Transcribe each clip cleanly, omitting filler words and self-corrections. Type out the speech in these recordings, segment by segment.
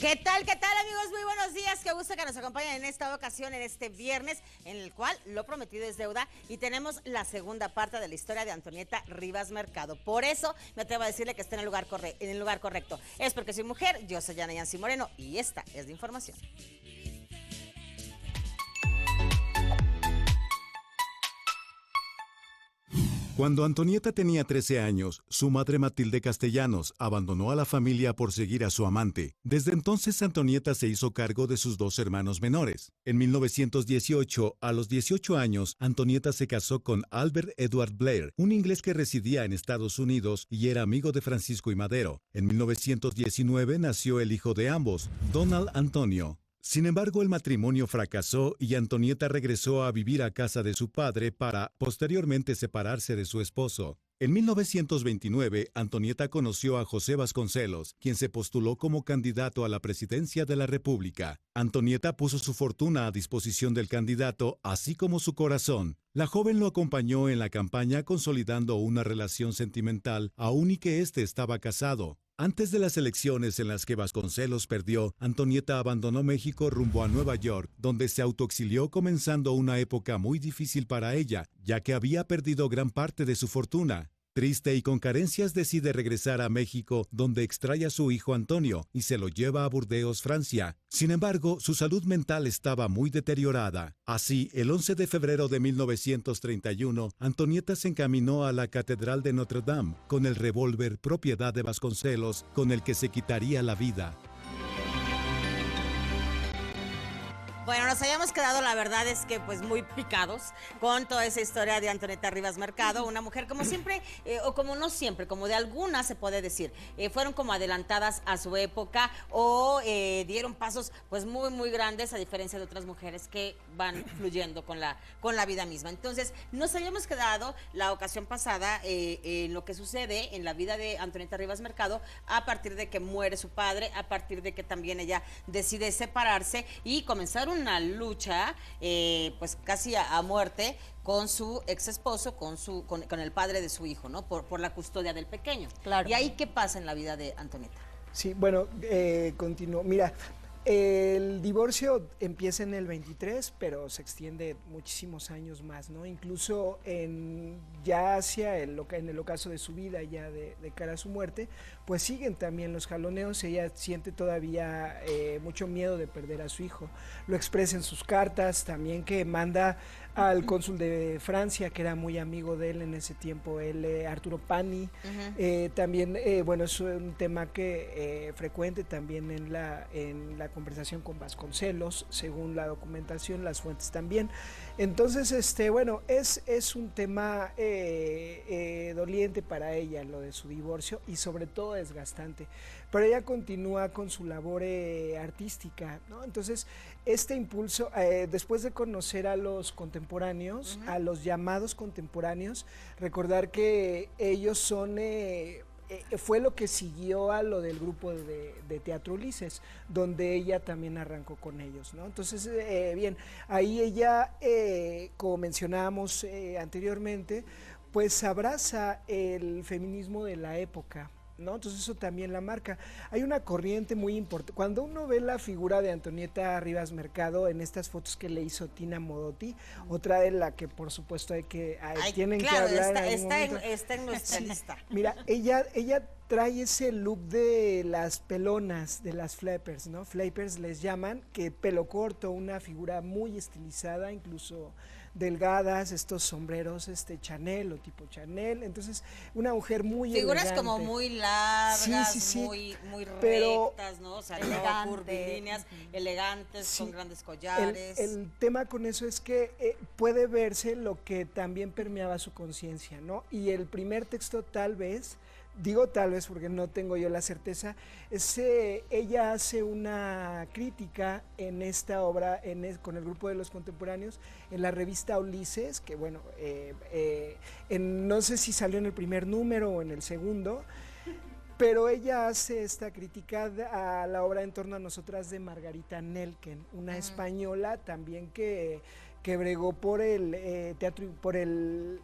Qué tal, amigos? Muy buenos días. Qué gusto que nos acompañen en esta ocasión, en este viernes, en el cual lo prometido es deuda y tenemos la segunda parte de la historia de Antonieta Rivas Mercado. Por eso me atrevo a decirle que está en el lugar correcto. Es porque soy mujer, yo soy Ana Yancy Moreno y esta es la información. Cuando Antonieta tenía 13 años, su madre Matilde Castellanos abandonó a la familia por seguir a su amante. Desde entonces, Antonieta se hizo cargo de sus dos hermanos menores. En 1918, a los 18 años, Antonieta se casó con Albert Edward Blair, un inglés que residía en Estados Unidos y era amigo de Francisco I. Madero. En 1919 nació el hijo de ambos, Donald Antonio. Sin embargo, el matrimonio fracasó y Antonieta regresó a vivir a casa de su padre para, posteriormente, separarse de su esposo. En 1929, Antonieta conoció a José Vasconcelos, quien se postuló como candidato a la presidencia de la República. Antonieta puso su fortuna a disposición del candidato, así como su corazón. La joven lo acompañó en la campaña consolidando una relación sentimental, aun y que éste estaba casado. Antes de las elecciones en las que Vasconcelos perdió, Antonieta abandonó México rumbo a Nueva York, donde se autoexilió comenzando una época muy difícil para ella, ya que había perdido gran parte de su fortuna. Triste y con carencias decide regresar a México, donde extrae a su hijo Antonio y se lo lleva a Burdeos, Francia. Sin embargo, su salud mental estaba muy deteriorada. Así, el 11 de febrero de 1931, Antonieta se encaminó a la Catedral de Notre Dame con el revólver propiedad de Vasconcelos, con el que se quitaría la vida. Bueno, nos habíamos quedado, la verdad es que pues muy picados con toda esa historia de Antonieta Rivas Mercado, una mujer como siempre, o como no siempre, como de algunas se puede decir, fueron como adelantadas a su época o dieron pasos pues muy grandes a diferencia de otras mujeres que van fluyendo con la vida misma. Entonces, nos habíamos quedado la ocasión pasada en lo que sucede en la vida de Antonieta Rivas Mercado a partir de que muere su padre, a partir de que también ella decide separarse y comenzar una lucha pues casi a muerte con su ex esposo, con el padre de su hijo, ¿no? Por la custodia del pequeño. Claro. ¿Y ahí qué pasa en la vida de Antonieta? Sí, bueno, continúo. Mira, el divorcio empieza en el 23, pero se extiende muchísimos años más, ¿no? Incluso ya en el ocaso de su vida, ya de cara a su muerte, pues siguen también los jaloneos. Ella siente todavía mucho miedo de perder a su hijo. Lo expresa en sus cartas, también que manda al cónsul de Francia, que era muy amigo de él en ese tiempo, Arturo Pani. También, bueno, es un tema que frecuente también en la conversación con Vasconcelos, según la documentación, las fuentes también. Entonces, bueno, es un tema doliente para ella, lo de su divorcio, y sobre todo desgastante. Pero ella continúa con su labor artística, ¿no? Entonces, este impulso, después de conocer a los contemporáneos, a los llamados contemporáneos, recordar que ellos son... fue lo que siguió a lo del grupo de Teatro Ulises, donde ella también arrancó con ellos, ¿no? Entonces, bien, ahí ella, como mencionábamos anteriormente, pues abraza el feminismo de la época, ¿no? Entonces eso también la marca. Hay una corriente muy importante. Cuando uno ve la figura de Antonieta Rivas Mercado en estas fotos que le hizo Tina Modotti, otra de la que por supuesto tienen claro, que hablar. está en nuestra lista. Mira, ella trae ese look de las pelonas, de las flappers, ¿no? Flappers les llaman, que pelo corto, una figura muy estilizada, incluso delgadas, estos sombreros Chanel o tipo Chanel. Entonces, una mujer muy figuras elegante, como muy largas, sí, muy pero rectas, ¿no? O sea, no curvilíneas, elegantes, sí, con grandes collares. El tema con eso es que puede verse lo que también permeaba su conciencia, ¿no? Y el primer texto tal vez, digo tal vez porque no tengo yo la certeza, ella hace una crítica en esta obra con el grupo de los contemporáneos en la revista Ulises, que bueno, no sé si salió en el primer número o en el segundo, pero ella hace esta crítica a la obra En torno a nosotras de Margarita Nelken, una española también que bregó por el teatro, por el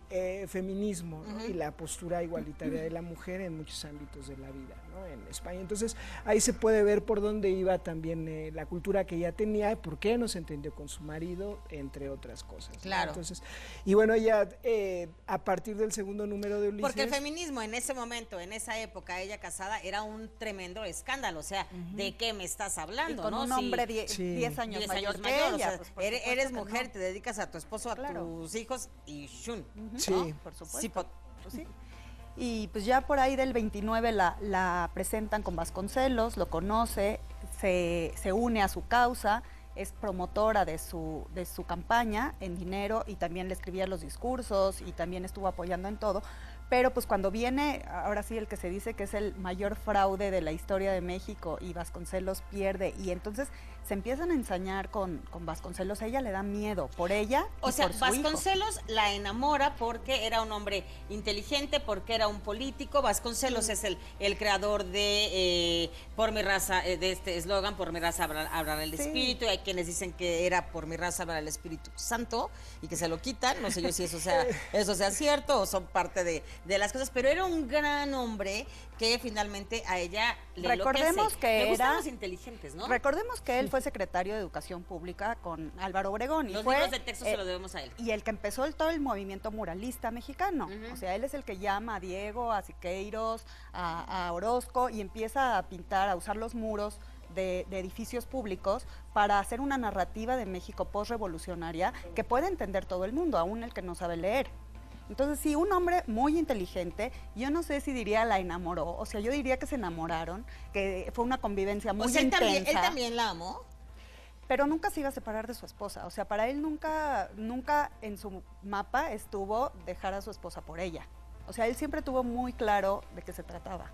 feminismo, ¿no? Y la postura igualitaria de la mujer en muchos ámbitos de la vida, ¿no? ¿no? En España. Entonces ahí se puede ver por dónde iba también la cultura que ella tenía, por qué no se entendió con su marido, entre otras cosas, ¿no? Claro. Entonces, y bueno, ella a partir del segundo número de Ulises... Porque el feminismo en ese momento, en esa época, ella casada, era un tremendo escándalo. O sea, ¿de qué me estás hablando? Y con ¿no? un hombre 10 Sí. años 10 mayor años que mayor, ella. o sea, Pues, por eres supuesto que mujer, no. te dedicas a tu esposo, a Claro. tus hijos y shun. Sí. Por supuesto. Sí, Pues sí. Y pues ya por ahí del 29 la presentan con Vasconcelos, lo conoce, se une a su causa, es promotora de su campaña en dinero y también le escribía los discursos y también estuvo apoyando en todo. Pero pues cuando viene, ahora sí el que se dice que es el mayor fraude de la historia de México y Vasconcelos pierde y entonces se empiezan a ensañar con Vasconcelos, a ella le da miedo por ella O y sea, por su Vasconcelos la enamora porque era un hombre inteligente, porque era un político. Vasconcelos es el creador de Por mi raza, de este eslogan, Por mi raza hablará el Sí. Espíritu. Hay quienes dicen que era Por mi raza hablará el Espíritu Santo y que se lo quitan. No sé yo si eso sea cierto o son parte de las cosas, pero era un gran hombre que finalmente a ella le Recordemos enloquece. que Le gustan era- los inteligentes, ¿no? Recordemos que él fue secretario de Educación Pública con Álvaro Obregón. Y Los fue, libros de texto se los debemos a él. Y el que empezó todo el movimiento muralista mexicano. Ujú. O sea, él es el que llama a Diego, a Siqueiros, a Orozco y empieza a pintar, a usar los muros de edificios públicos para hacer una narrativa de México postrevolucionaria que puede entender todo el mundo, aún el que no sabe leer. Entonces, sí, un hombre muy inteligente, yo no sé si diría la enamoró, o sea, yo diría que se enamoraron, que fue una convivencia muy O sea, intensa. él también la amó. Pero nunca se iba a separar de su esposa. O sea, para él nunca en su mapa estuvo dejar a su esposa por ella. O sea, él siempre tuvo muy claro de qué se trataba,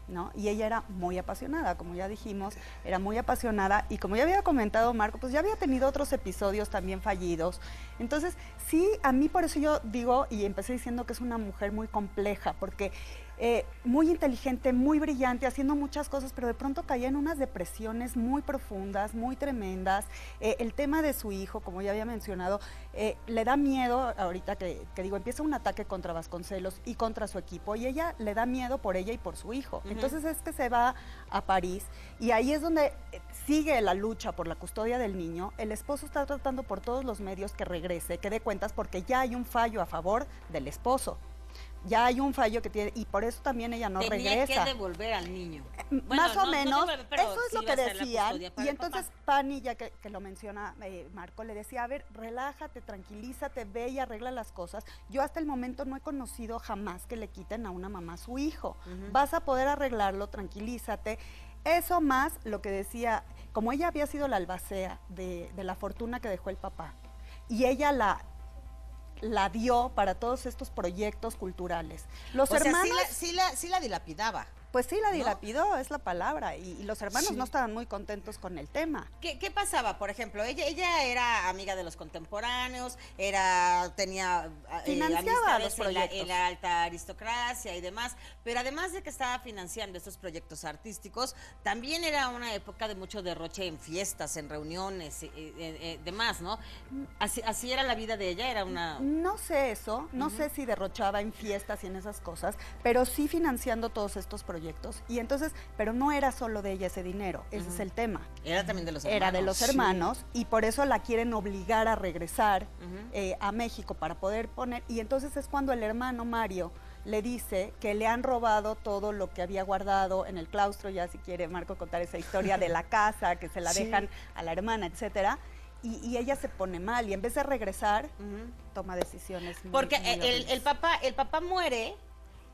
¿no? Y ella era muy apasionada, como ya dijimos, era muy apasionada. Y como ya había comentado Marco, pues ya había tenido otros episodios también fallidos. Entonces, sí, a mí por eso yo digo, y empecé diciendo que es una mujer muy compleja, porque muy inteligente, muy brillante, haciendo muchas cosas, pero de pronto caía en unas depresiones muy profundas, muy tremendas. El tema de su hijo, como ya había mencionado, le da miedo, ahorita que digo, empieza un ataque contra Vasconcelos y contra su equipo, y ella le da miedo por ella y por su hijo. Entonces es que se va a París, y ahí es donde sigue la lucha por la custodia del niño. El esposo está tratando por todos los medios que regrese, que dé cuentas, porque ya hay un fallo a favor del esposo. Ya hay un fallo que tiene, y por eso también ella no Tenía regresa. que devolver al niño. Más o no menos, devolver, pero eso es sí lo iba a que ser la decían. custodia para Y el entonces papá. Pani, ya que lo menciona Marco, le decía, a ver, relájate, tranquilízate, ve y arregla las cosas. Yo hasta el momento no he conocido jamás que le quiten a una mamá a su hijo. Vas a poder arreglarlo, tranquilízate. Eso más lo que decía, como ella había sido la albacea de la fortuna que dejó el papá, y ella la dio para todos estos proyectos culturales. Los O sea, hermanos, sí la dilapidaba. pues sí, la ¿no? dilapidó, es la palabra, y los hermanos Sí. no estaban muy contentos con el tema. ¿Qué pasaba? Por ejemplo, ella era amiga de los contemporáneos, tenía Financiaba amistades los en proyectos. la alta aristocracia y demás, pero además de que estaba financiando estos proyectos artísticos, también era una época de mucho derroche en fiestas, en reuniones, demás, ¿no? Así era la vida de ella, era una... No sé eso, no sé si derrochaba en fiestas y en esas cosas, pero sí financiando todos estos proyectos. Y entonces, pero no era solo de ella ese dinero, ese es el tema. Era también de los hermanos. Era de los Sí. hermanos, y por eso la quieren obligar a regresar a México para poder poner, y entonces es cuando el hermano Mario le dice que le han robado todo lo que había guardado en el claustro, ya si quiere Marco contar esa historia de la casa, que se la Sí. dejan a la hermana, etcétera, y ella se pone mal, y en vez de regresar, toma decisiones muy, Porque muy el papá muere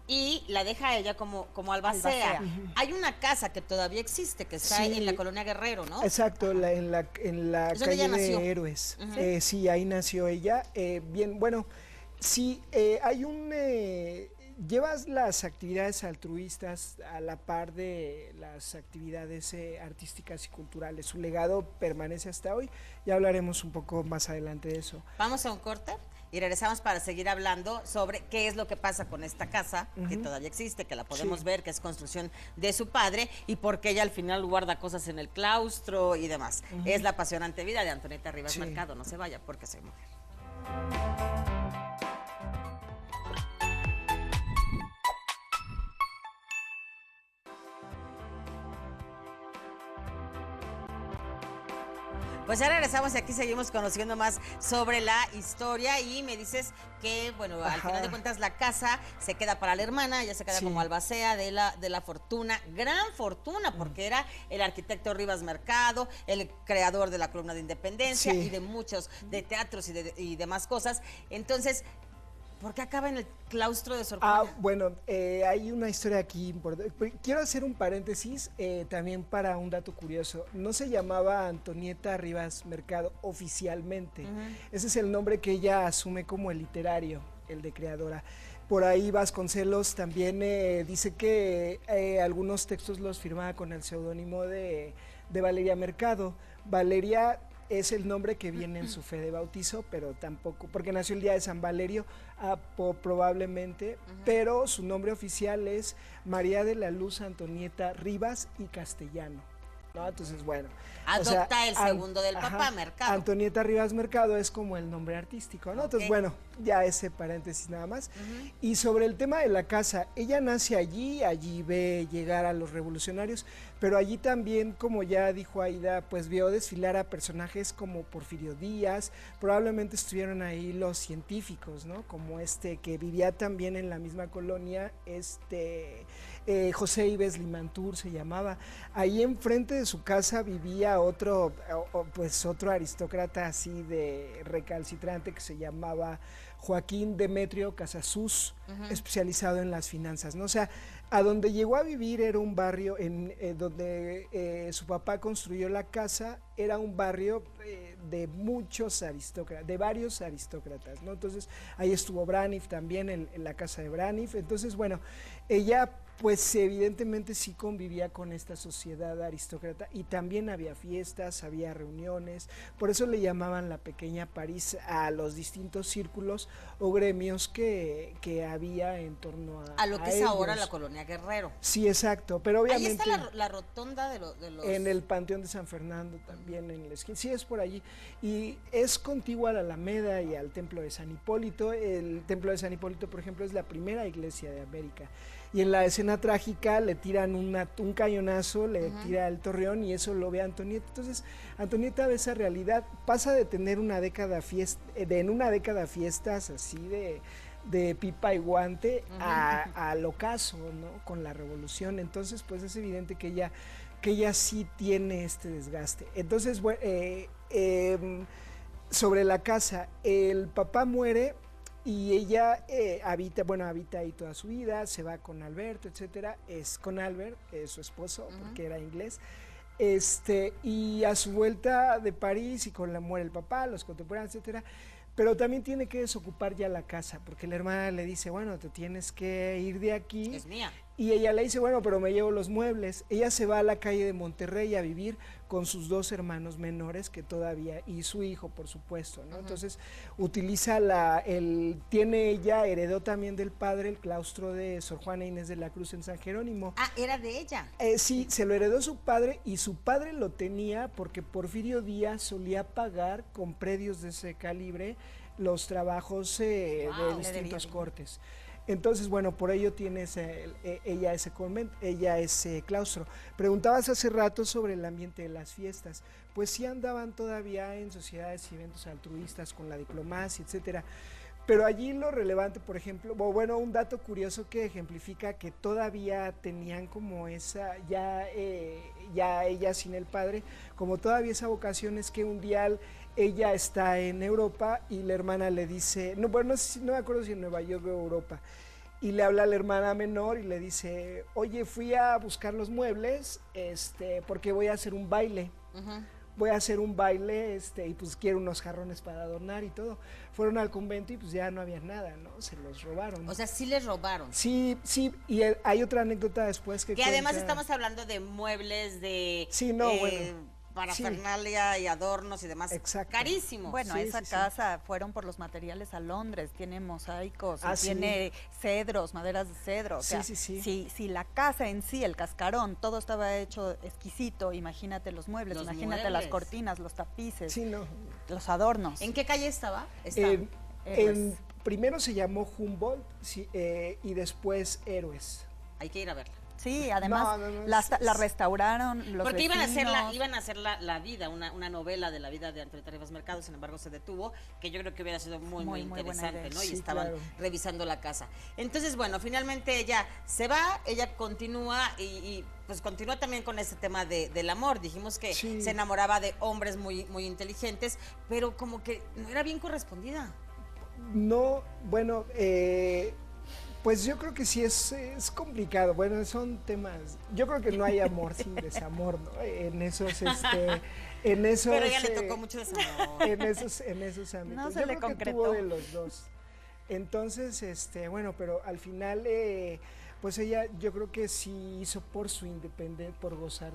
y la deja a ella como albacea. Albacea. Hay una casa que todavía existe, que está Sí. en la colonia Guerrero, ¿no? Exacto, en la Es donde ella calle nació. de Héroes. Ujú. Sí, ahí nació ella. Bien, bueno, sí, hay llevas las actividades altruistas a la par de las actividades artísticas y culturales. Su legado permanece hasta hoy. Ya hablaremos un poco más adelante de eso. Vamos a un corte y regresamos para seguir hablando sobre qué es lo que pasa con esta casa, que todavía existe, que la podemos Sí. ver, que es construcción de su padre, y por qué ella al final guarda cosas en el claustro y demás. Es la apasionante vida de Antonieta Rivas Sí. Mercado. No se vaya porque soy mujer. Pues ya regresamos y aquí seguimos conociendo más sobre la historia y me dices que, bueno, al final de cuentas la casa se queda para la hermana, ella se queda como albacea de la fortuna, gran fortuna, porque era el arquitecto Rivas Mercado, el creador de la Columna de Independencia y de muchos, de teatros y demás cosas. Entonces, ¿por qué acaba en el claustro de Sor Juana? Bueno, hay una historia aquí importante. Quiero hacer un paréntesis también para un dato curioso. No se llamaba Antonieta Rivas Mercado oficialmente. Ese es el nombre que ella asume como el literario, el de creadora. Por ahí Vasconcelos también dice que algunos textos los firmaba con el seudónimo de Valeria Mercado. Valeria es el nombre que viene en su fe de bautizo, pero tampoco, porque nació el día de San Valerio, probablemente, pero su nombre oficial es María de la Luz Antonieta Rivas y Castellano, ¿no? Entonces, bueno. Adopta el segundo del papá, Mercado. Antonieta Rivas Mercado es como el nombre artístico, ¿no? Entonces, bueno, ya ese paréntesis nada más. Y sobre el tema de la casa, ella nace allí ve llegar a los revolucionarios, pero allí también, como ya dijo Aida, pues vio desfilar a personajes como Porfirio Díaz, probablemente estuvieron ahí los científicos, ¿no? Como que vivía también en la misma colonia, José Ives Limantur se llamaba. Ahí enfrente de su casa vivía otro aristócrata así de recalcitrante que se llamaba Joaquín Demetrio Casasus, especializado en las finanzas, ¿no? O sea, a donde llegó a vivir era un barrio donde su papá construyó la casa, era un barrio de muchos aristócratas, de varios aristócratas, ¿no? Entonces ahí estuvo Braniff también, en la casa de Braniff. Entonces, bueno, ella pues evidentemente sí convivía con esta sociedad aristócrata y también había fiestas, había reuniones, por eso le llamaban la pequeña París a los distintos círculos o gremios que había en torno a lo que es ellos. Ahora la colonia Guerrero. Sí, exacto, pero obviamente... Ahí está la rotonda de los... En el Panteón de San Fernando también, en la esquina, sí es por allí, y es contigua a la Alameda y al Templo de San Hipólito. El Templo de San Hipólito, por ejemplo, es la primera iglesia de América. Y en la escena trágica le tiran un cañonazo, le tira el torreón y eso lo ve Antonieta. Entonces, Antonieta ve esa realidad, pasa de tener en una década fiestas así de pipa y guante al ocaso, ¿no? Con la revolución. Entonces, pues es evidente que ella sí tiene este desgaste. Entonces, sobre la casa, el papá muere. Y ella habita ahí toda su vida, se va con Alberto, etcétera, es con Albert, su esposo, porque era inglés, y a su vuelta de París y con la muere el papá, los contemporáneos, etcétera, pero también tiene que desocupar ya la casa, porque la hermana le dice, bueno, te tienes que ir de aquí. Es mía. Y ella le dice, bueno, pero me llevo los muebles. Ella se va a la calle de Monterrey a vivir con sus dos hermanos menores que todavía, y su hijo, por supuesto, ¿no? Entonces, utiliza heredó también del padre el claustro de Sor Juana Inés de la Cruz en San Jerónimo. Ah, era de ella. Sí, se lo heredó su padre y su padre lo tenía porque Porfirio Díaz solía pagar con predios de ese calibre los trabajos de distintos cortes. Entonces, bueno, por ello tiene ella ese claustro. Preguntabas hace rato sobre el ambiente de las fiestas. Pues sí andaban todavía en sociedades y eventos altruistas con la diplomacia, etcétera. Pero allí lo relevante, por ejemplo, un dato curioso que ejemplifica que todavía tenían como esa, ya ella sin el padre, como todavía esa vocación, es que un día ella está en Europa y la hermana le dice, no me acuerdo si en Nueva York o Europa, y le habla a la hermana menor y le dice, oye, fui a buscar los muebles, porque voy a hacer un baile. Voy a hacer un baile, y pues quiero unos jarrones para adornar y todo. Fueron al convento y pues ya no había nada, ¿no? Se los robaron. O sea, sí les robaron. Sí, y hay otra anécdota después que además estamos hablando de muebles, de... Sí, no, bueno. Parafernalia y adornos y demás. Exacto. Carísimos. Bueno, esa casa fueron por los materiales a Londres, tiene mosaicos, tiene cedros, maderas de cedro. O sea, si la casa en sí, el cascarón, todo estaba hecho exquisito, imagínate los muebles, imagínate las cortinas, los tapices, los adornos. ¿En qué calle estaba? Primero se llamó Humboldt y después Héroes. Hay que ir a verla. Sí, además No, la restauraron los Porque vecinos. iban a hacer la vida, una novela de la vida de Antonieta Rivas Mercado, sin embargo se detuvo, que yo creo que hubiera sido muy Muy buena interesante, idea. ¿no? Y Sí, estaban claro. revisando la casa. Entonces, bueno, finalmente ella se va, ella continúa y pues continúa también con ese tema del amor. Dijimos que Sí. se enamoraba de hombres muy inteligentes, pero como que no era bien correspondida. No, bueno, pues yo creo que sí es complicado. Bueno, son temas. Yo creo que no hay amor sin desamor, ¿no? En esos, en esos. Pero a ella le tocó mucho desamor. En esos ámbitos. No se yo le creo que concretó. tuvo de los dos. Entonces, bueno, pero al final, pues ella, yo creo que sí hizo por su independencia, por gozar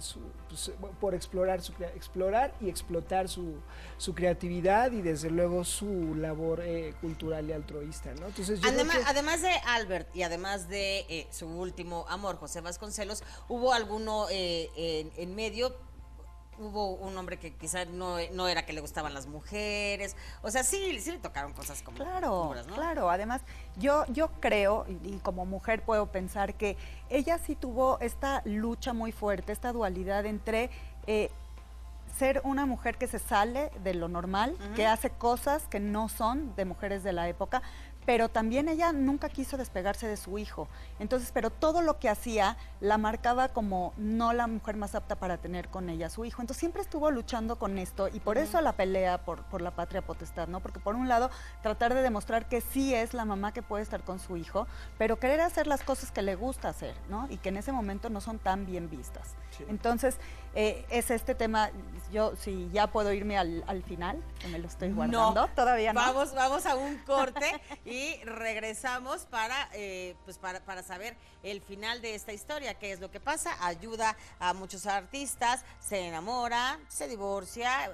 pues, por explorar explorar y explotar su creatividad y desde luego su labor cultural y altruista, ¿no? Entonces yo creo que Además de Albert y además de su último amor, José Vasconcelos, ¿hubo alguno en medio? Hubo un hombre que quizás no era que le gustaban las mujeres, o sea, sí le tocaron cosas como Claro, duras, ¿no? claro. Además, yo creo, y como mujer puedo pensar que ella sí tuvo esta lucha muy fuerte, esta dualidad entre ser una mujer que se sale de lo normal, que hace cosas que no son de mujeres de la época, pero también ella nunca quiso despegarse de su hijo. Entonces, pero todo lo que hacía la marcaba como no la mujer más apta para tener con ella a su hijo. Entonces siempre estuvo luchando con esto y por eso la pelea por la patria potestad, ¿no? Porque por un lado, tratar de demostrar que sí es la mamá que puede estar con su hijo, pero querer hacer las cosas que le gusta hacer, ¿no? Y que en ese momento no son tan bien vistas. Sí. Entonces, es este tema, yo si ya puedo irme al final, que me lo estoy guardando, todavía no. Vamos a un corte y regresamos para saber el final de esta historia, qué es lo que pasa. Ayuda a muchos artistas, se enamora, se divorcia,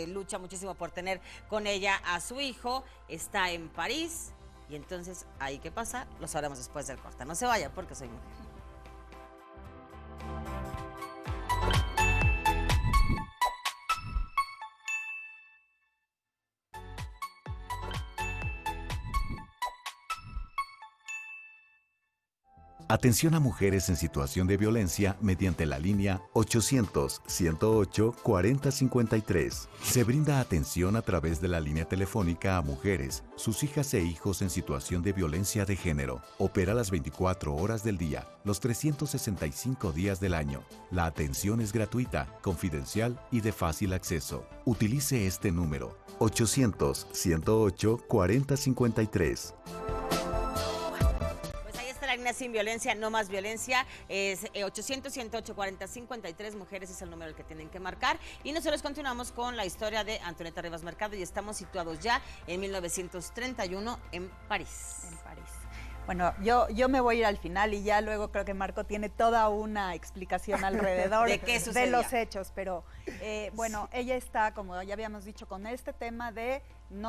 lucha muchísimo por tener con ella a su hijo, está en París y entonces ahí qué pasa, lo sabremos después del corte. No se vaya porque soy mujer. Atención a mujeres en situación de violencia mediante la línea 800-108-4053. Se brinda atención a través de la línea telefónica a mujeres, sus hijas e hijos en situación de violencia de género. Opera las 24 horas del día, los 365 días del año. La atención es gratuita, confidencial y de fácil acceso. Utilice este número 800-108-4053. Sin violencia, no más violencia, es 800-108-4053, mujeres es el número al que tienen que marcar, y nosotros continuamos con la historia de Antonieta Rivas Mercado y estamos situados ya en 1931 en París. En París. Bueno, yo me voy a ir al final y ya luego creo que Marco tiene toda una explicación alrededor ¿De qué sucedía? de los hechos, pero bueno, ella está, como ya habíamos dicho, con este tema de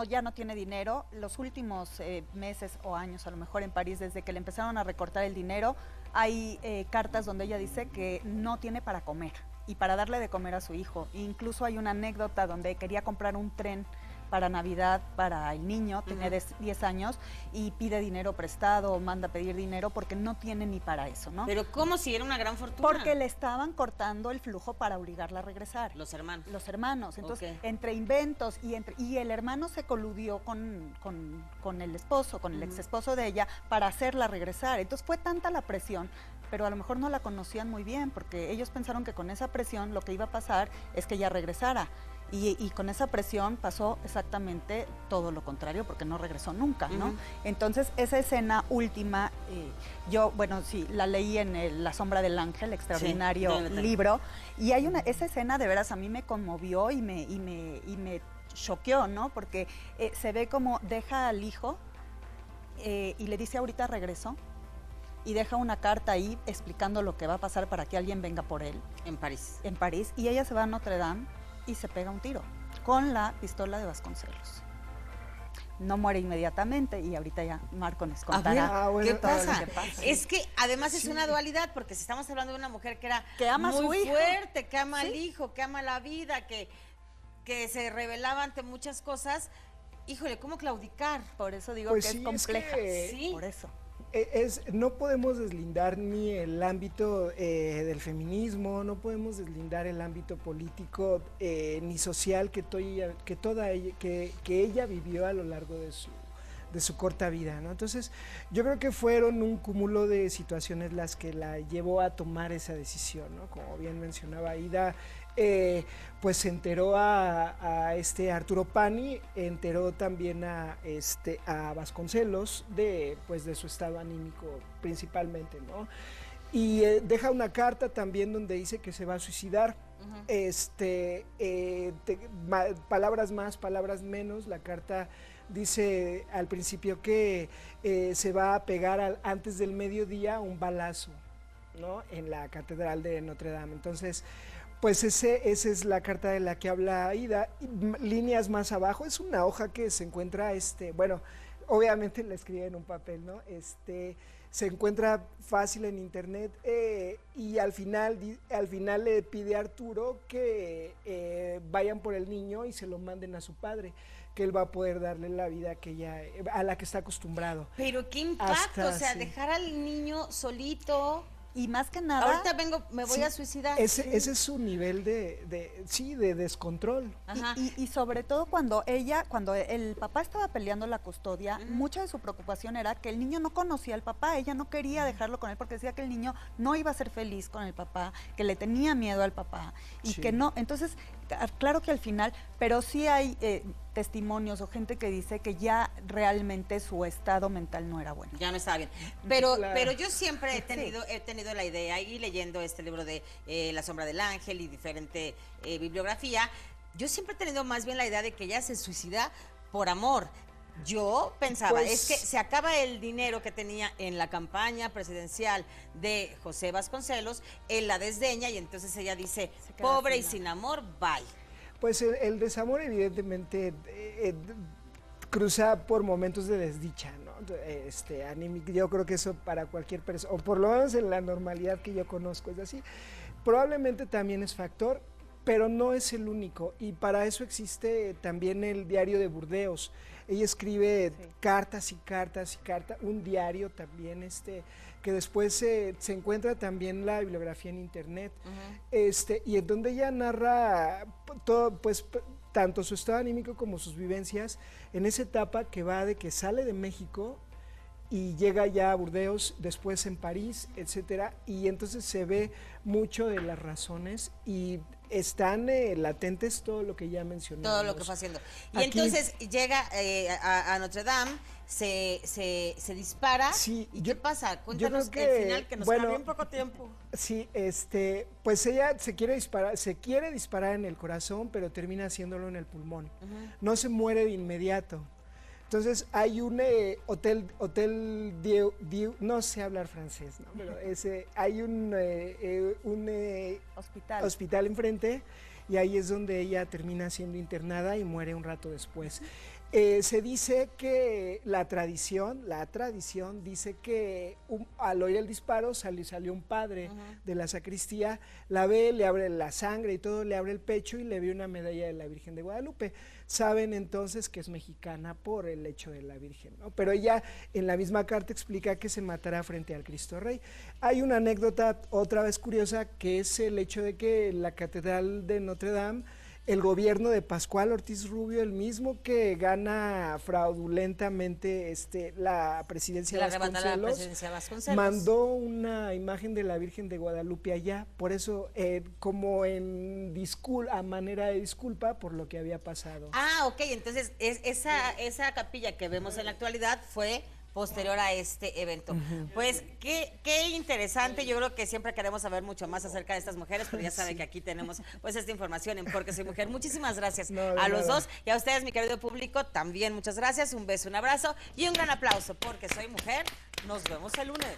ya no tiene dinero. Los últimos meses o años, a lo mejor en París, desde que le empezaron a recortar el dinero, hay cartas donde ella dice que no tiene para comer y para darle de comer a su hijo. E incluso hay una anécdota donde quería comprar un tren para Navidad para el niño, tiene 10 años, y pide dinero prestado o manda a pedir dinero porque no tiene ni para eso, ¿no? Pero ¿cómo si era una gran fortuna? Porque le estaban cortando el flujo para obligarla a regresar. Los hermanos. Los hermanos. Entonces, Ok. entre inventos y el hermano se coludió con el esposo, con el ex esposo de ella, para hacerla regresar. Entonces fue tanta la presión, pero a lo mejor no la conocían muy bien, porque ellos pensaron que con esa presión lo que iba a pasar es que ella regresara. Y con esa presión pasó exactamente todo lo contrario, porque no regresó nunca, ¿no? Entonces, esa escena última, bueno, sí, la leí en La sombra del ángel, extraordinario libro, y hay esa escena de veras a mí me conmovió y me choqueó, ¿no? Porque se ve como deja al hijo y le dice ahorita regreso, y deja una carta ahí explicando lo que va a pasar para que alguien venga por él. En París. En París, y ella se va a Notre Dame y se pega un tiro con la pistola de Vasconcelos. No muere inmediatamente y ahorita ya Marco nos contará ¿Qué todo lo pasa? que pasa. Es que además es una dualidad, porque si estamos hablando de una mujer que era Que ama a su muy hijo. fuerte, que ama al hijo, que ama la vida, que se rebelaba ante muchas cosas, híjole, ¿cómo claudicar? Por eso digo Pues que sí, es es compleja. que- Sí. Por eso. no podemos deslindar ni el ámbito del feminismo, no podemos deslindar el ámbito político ni social que ella vivió a lo largo de su corta vida, ¿no? Entonces, yo creo que fueron un cúmulo de situaciones las que la llevó a tomar esa decisión, ¿no? Como bien mencionaba Aida, pues se enteró a Arturo Pani, enteró también a Vasconcelos de su estado anímico principalmente, ¿no? Y deja una carta también donde dice que se va a suicidar. Palabras más, palabras menos, la carta dice al principio que se va a pegar antes del mediodía un balazo, ¿no? En la catedral de Notre Dame. Entonces, pues esa es la carta de la que habla Aida. Líneas más abajo, es una hoja que se encuentra, bueno, obviamente la escribe en un papel, ¿no? Se encuentra fácil en internet y al final le pide a Arturo que vayan por el niño y se lo manden a su padre, que él va a poder darle la vida a la que está acostumbrado. Pero qué impacto, Sí. dejar al niño solito. Y más que nada... Ahorita me voy a suicidar. Ese es su nivel de descontrol. Ajá. Y sobre todo cuando el papá estaba peleando la custodia, mucha de su preocupación era que el niño no conocía al papá, ella no quería dejarlo con él porque decía que el niño no iba a ser feliz con el papá, que le tenía miedo al papá y que no, entonces claro que al final, pero sí hay testimonios o gente que dice que ya realmente su estado mental no era bueno. Ya no estaba bien. Pero, Claro. pero yo siempre he tenido la idea, y leyendo este libro de La sombra del ángel y diferente bibliografía, yo siempre he tenido más bien la idea de que ella se suicida por amor. Yo pensaba, Pues, es que se acaba el dinero que tenía en la campaña presidencial de José Vasconcelos, él la desdeña y entonces ella dice, Se queda pobre y sin sin amor, bye. Pues el desamor evidentemente cruza por momentos de desdicha, ¿no? Anímico, yo creo que eso para cualquier persona, o por lo menos en la normalidad que yo conozco es así. Probablemente también es factor, pero no es el único, y para eso existe también el diario de Burdeos. Ella escribe cartas y cartas y cartas, un diario también, que después se encuentra también la bibliografía en internet, y en donde ella narra todo, pues tanto su estado anímico como sus vivencias en esa etapa que va de que sale de México y llega ya a Burdeos, después en París, etcétera, y entonces se ve mucho de las razones y están latentes todo lo que ya mencionamos. Todo lo que fue haciendo. Y Aquí- entonces llega a Notre Dame, se dispara. Sí, ¿Y qué pasa? yo creo Cuéntanos que, el final, que nos bueno, queda bien poco tiempo. Sí, pues ella se quiere disparar en el corazón, pero termina haciéndolo en el pulmón. No se muere de inmediato. Entonces hay un hotel Dieu, no sé hablar francés, ¿no? Pero hay un hospital enfrente, y ahí es donde ella termina siendo internada y muere un rato después. Se dice que la tradición dice que al oír el disparo salió un padre de la sacristía, la ve, le abre la sangre y todo, le abre el pecho y le ve una medalla de la Virgen de Guadalupe. Saben entonces que es mexicana por el hecho de la Virgen, ¿no? Pero ella en la misma carta explica que se matará frente al Cristo Rey. Hay una anécdota otra vez curiosa, que es el hecho de que la Catedral de Notre Dame, el gobierno de Pascual Ortiz Rubio, el mismo que gana fraudulentamente la presidencia de Vasconcelos, mandó una imagen de la Virgen de Guadalupe allá, por eso como a manera de disculpa por lo que había pasado. Ah, ok, entonces esa capilla que vemos en la actualidad fue posterior a este evento. Pues qué interesante, yo creo que siempre queremos saber mucho más acerca de estas mujeres, pero ya saben que aquí tenemos pues esta información en Porque Soy Mujer. Muchísimas gracias a los dos y a ustedes, mi querido público, también muchas gracias, un beso, un abrazo y un gran aplauso. Porque Soy Mujer, nos vemos el lunes.